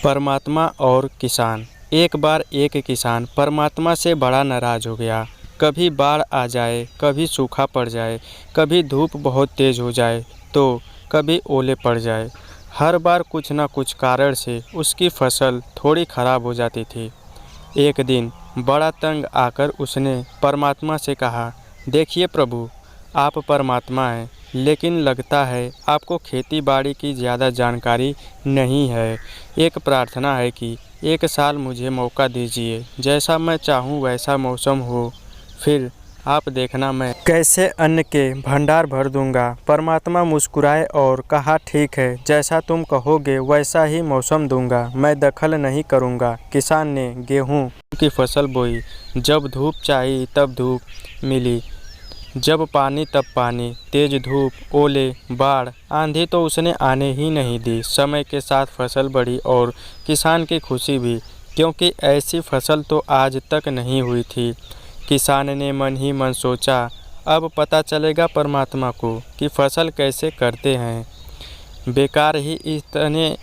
परमात्मा और किसान। एक बार एक किसान परमात्मा से बड़ा नाराज हो गया। कभी बाढ़ आ जाए, कभी सूखा पड़ जाए, कभी धूप बहुत तेज हो जाए तो कभी ओले पड़ जाए। हर बार कुछ न कुछ कारण से उसकी फसल थोड़ी खराब हो जाती थी। एक दिन बड़ा तंग आकर उसने परमात्मा से कहा, देखिए प्रभु, आप परमात्मा हैं, लेकिन लगता है आपको खेती बाड़ी की ज़्यादा जानकारी नहीं है। एक प्रार्थना है कि एक साल मुझे मौका दीजिए, जैसा मैं चाहूँ वैसा मौसम हो, फिर आप देखना मैं कैसे अन्न के भंडार भर दूंगा। परमात्मा मुस्कुराए और कहा, ठीक है, जैसा तुम कहोगे वैसा ही मौसम दूंगा, मैं दखल नहीं करूंगा। किसान ने गेहूं की फसल बोई। जब धूप चाहिए तब धूप मिली, जब पानी तब पानी, तेज धूप, ओले, बाढ़, आंधी तो उसने आने ही नहीं दी। समय के साथ फसल बढ़ी और किसान की खुशी भी, क्योंकि ऐसी फसल तो आज तक नहीं हुई थी। किसान ने मन ही मन सोचा, अब पता चलेगा परमात्मा को कि फसल कैसे करते हैं। बेकार ही इतने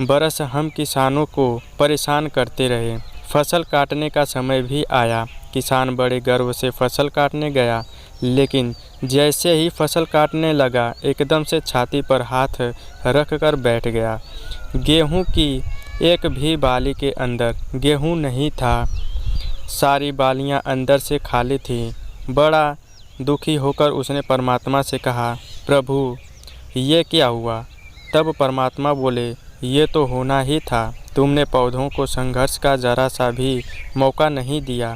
बरस हम किसानों को परेशान करते रहे। फसल काटने का समय भी आया। किसान बड़े गर्व से फसल काटने गया, लेकिन जैसे ही फसल काटने लगा, एकदम से छाती पर हाथ रख कर बैठ गया। गेहूं की एक भी बाली के अंदर गेहूं नहीं था। सारी बालियां अंदर से खाली थीं। बड़ा दुखी होकर उसने परमात्मा से कहा, प्रभु, ये क्या हुआ? तब परमात्मा बोले, ये तो होना ही था। तुमने पौधों को संघर्ष का जरा सा भी मौका नहीं दिया।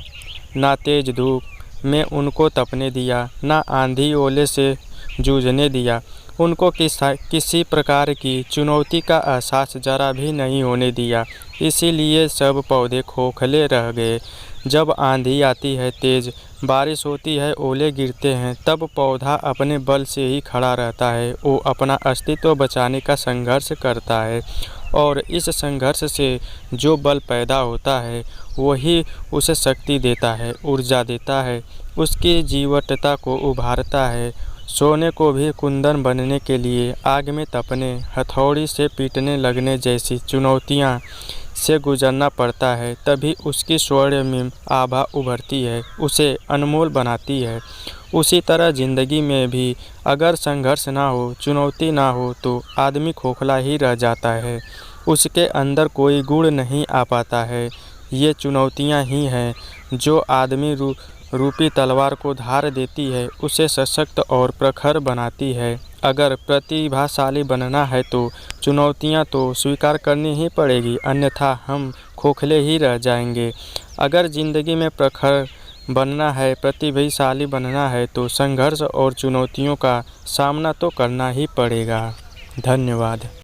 ना तेज धूप में उनको तपने दिया, ना आंधी ओले से जूझने दिया। उनको किसी प्रकार की चुनौती का एहसास जरा भी नहीं होने दिया। इसीलिए सब पौधे खोखले रह गए। जब आंधी आती है, तेज बारिश होती है, ओले गिरते हैं, तब पौधा अपने बल से ही खड़ा रहता है। वो अपना अस्तित्व बचाने का संघर्ष करता है, और इस संघर्ष से जो बल पैदा होता है वही उसे शक्ति देता है, ऊर्जा देता है, उसकी जीवटता को उभारता है। सोने को भी कुंदन बनने के लिए आग में तपने, हथौड़ी से पीटने लगने जैसी चुनौतियां से गुजरना पड़ता है, तभी उसकी स्वर्णिम आभा उभरती है, उसे अनमोल बनाती है। उसी तरह ज़िंदगी में भी अगर संघर्ष ना हो, चुनौती ना हो, तो आदमी खोखला ही रह जाता है। उसके अंदर कोई गुण नहीं आ पाता है। ये चुनौतियां ही हैं जो आदमी रूपी तलवार को धार देती है, उसे सशक्त और प्रखर बनाती है। अगर प्रतिभाशाली बनना है तो चुनौतियां तो स्वीकार करनी ही पड़ेगी, अन्यथा हम खोखले ही रह जाएंगे। अगर ज़िंदगी में प्रखर बनना है, प्रतिभाशाली बनना है, तो संघर्ष और चुनौतियों का सामना तो करना ही पड़ेगा। धन्यवाद।